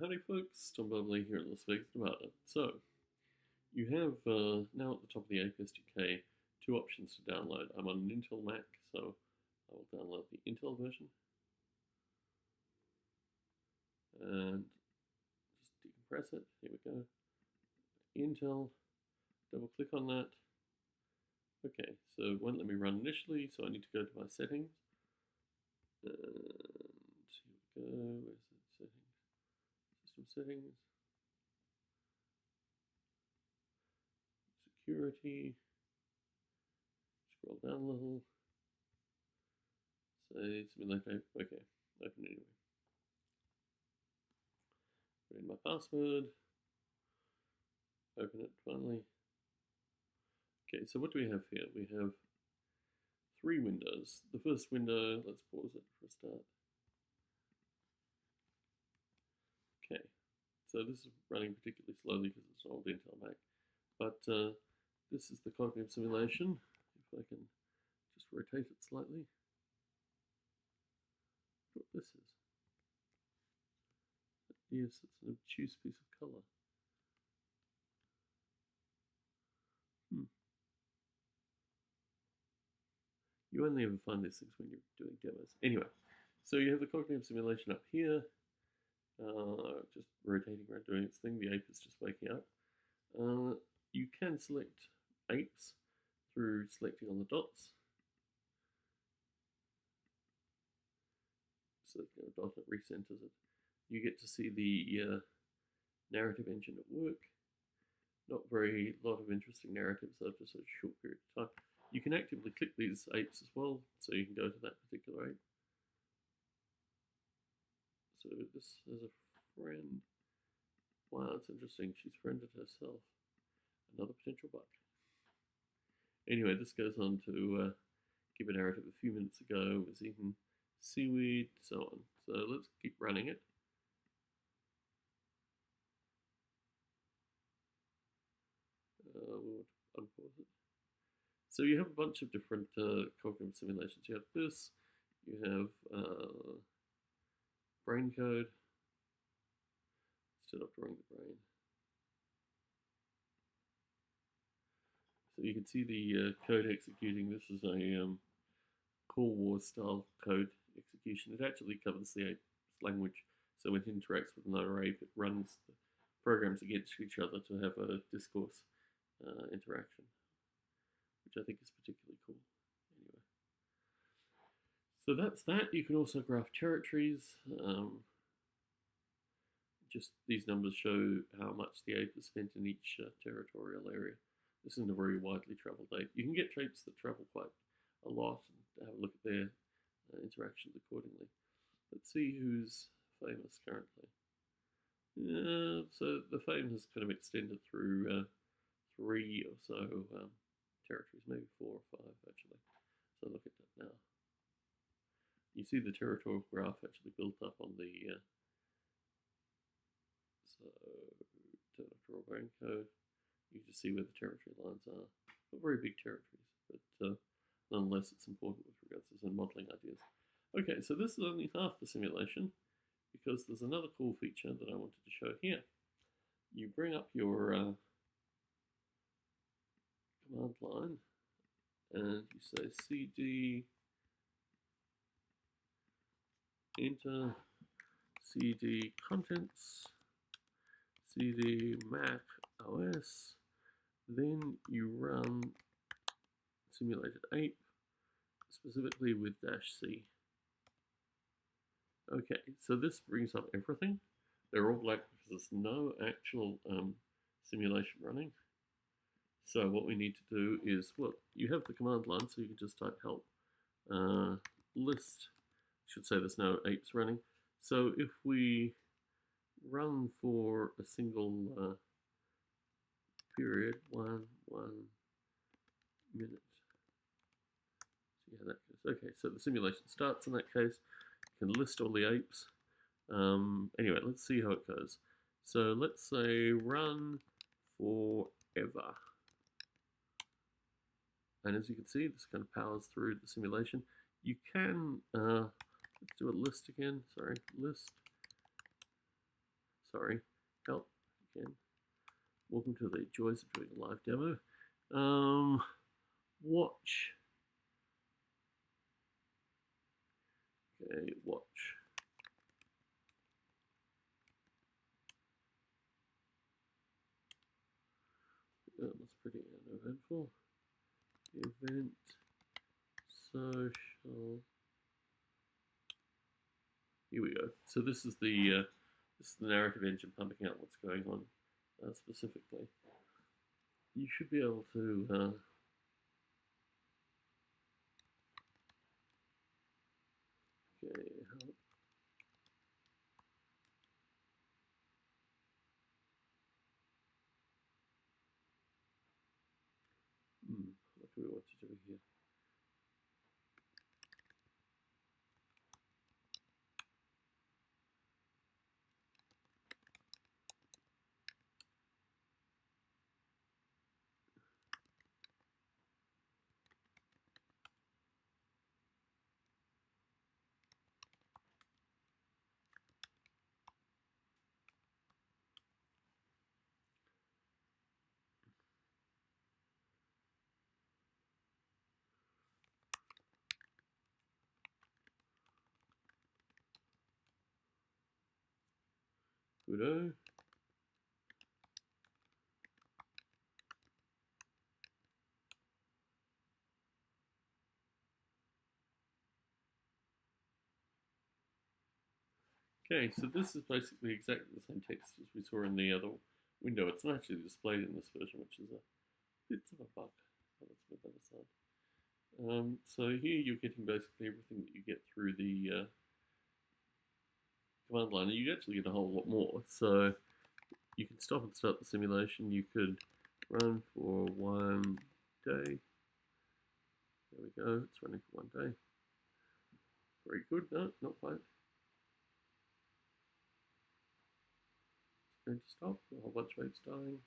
Howdy folks, Tom Bubbly here at Las Vegas, Nevada. So, you have now at the top of the ApeSDK two options to download. I'm on an Intel Mac, so I will download the Intel version. And just decompress it. Here we go. Intel, double click on that. Okay, so it won't let me run initially, so I need to go to my settings. And here we go, where's it? Settings, system settings, security, scroll down a little, say simulate tape, okay, open anyway. Put in my password, open it finally. Okay, so what do we have here? We have three windows. The first window, let's pause it for a start. Okay, so this is running particularly slowly because it's an old Intel Mac, but this is the cognitive simulation. If I can just rotate it slightly. What this is. Yes, it's an obtuse piece of color. You only ever find these things when you're doing demos. Anyway, so you have the cognitive simulation up here, just rotating around doing its thing. The ape is just waking up. You can select apes through selecting on the dots. Selecting on a dot, it recenters it. You get to see the narrative engine at work. Not very lot of interesting narratives after such a short period of time. You can actively click these apes as well, so you can go to that particular ape. So this is a friend. Wow, it's interesting. She's friended herself. Another potential bug. Anyway, this goes on to give a narrative a few minutes ago, was eating seaweed, so on. So let's keep running it. We'll unpause it. So you have a bunch of different cognitive simulations. You have this, you have brain code. Instead of drawing the brain. So you can see the code executing. This is a Cold War style code execution. It actually covers the ape's language. So when it interacts with another ape, it runs the programs against each other to have a discourse interaction, which I think is particularly cool. Anyway, so that's that. You can also graph territories. Just these numbers show how much the ape has spent in each territorial area. This isn't a very widely traveled ape. You can get apes that travel quite a lot and have a look at their interactions accordingly. Let's see who's famous currently. So the fame has kind of extended through 3 or so territories, maybe 4 or 5 actually. So look at that now. You see the territorial graph actually built up on the so territorial brain code. You can see where the territory lines are. Not very big territories, but nonetheless it's important with regards to some modeling ideas. Okay, so this is only half the simulation because there's another cool feature that I wanted to show here. You bring up your command line and you say cd enter cd contents cd mac os, then you run simulated ape specifically with -c. Okay, so this brings up everything. They're all black because there's no actual simulation running. So what we need to do is, well, you have the command line, so you can just type help. List, should say there's no apes running. So if we run for a single period, one minute. See how that goes. Okay, so the simulation starts in that case. You can list all the apes. Anyway, let's see how it goes. So let's say run forever. And as you can see, this kind of powers through the simulation. You can, let's do a list again, sorry, list. sorry, help again. Welcome to the joys of doing a live demo. Watch. Okay, watch. That's pretty uneventful. Event social. Here we go. So this is the narrative engine pumping out what's going on specifically. You should be able to okay, help. What do we want to do here? Goodo. Okay, so this is basically exactly the same text as we saw in the other window. It's not actually displayed in this version, which is a bit of a bug. Let's move that aside. So here you're getting basically everything that you get through the command line, and you actually get a whole lot more. So you can stop and start the simulation. You could run for 1 day. There we go, it's running for 1 day. Very good, no, not quite. It's going to stop, a whole bunch of apes dying.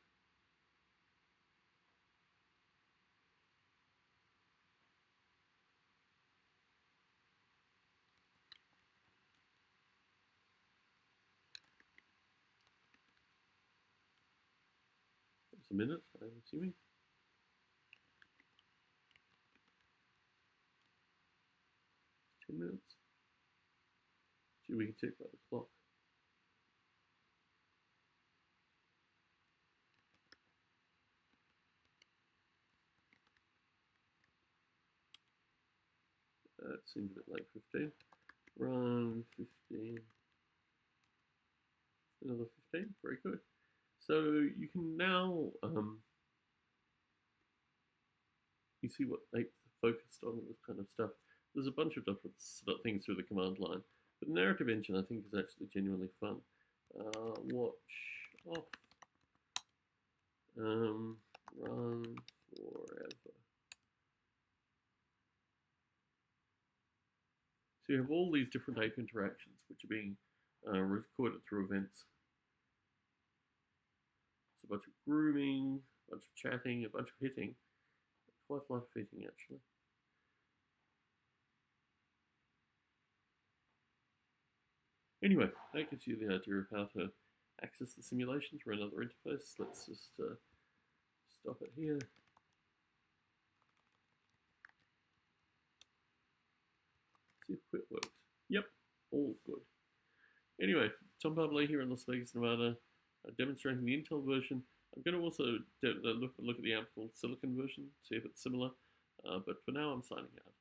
It's a minute, I'm assuming. 10 minutes. See, we can check by the clock. It seems a bit late, 15. Run 15. Another 15, very good. So you can now, you see what apes are focused on, this kind of stuff. There's a bunch of different things through the command line, but the narrative engine I think is actually genuinely fun. Watch off. Run forever. So you have all these different ape interactions which are being recorded through events. So a bunch of grooming, a bunch of chatting, a bunch of hitting. Quite a lot of hitting actually. Anyway, that gives you the idea of how to access the simulation through another interface. Let's just stop it here. See if it works. Yep, all good. Anyway, Tom Bubbly here in Las Vegas, Nevada, demonstrating the Intel version. I'm going to also look at the Apple Silicon version, see if it's similar. But for now, I'm signing out.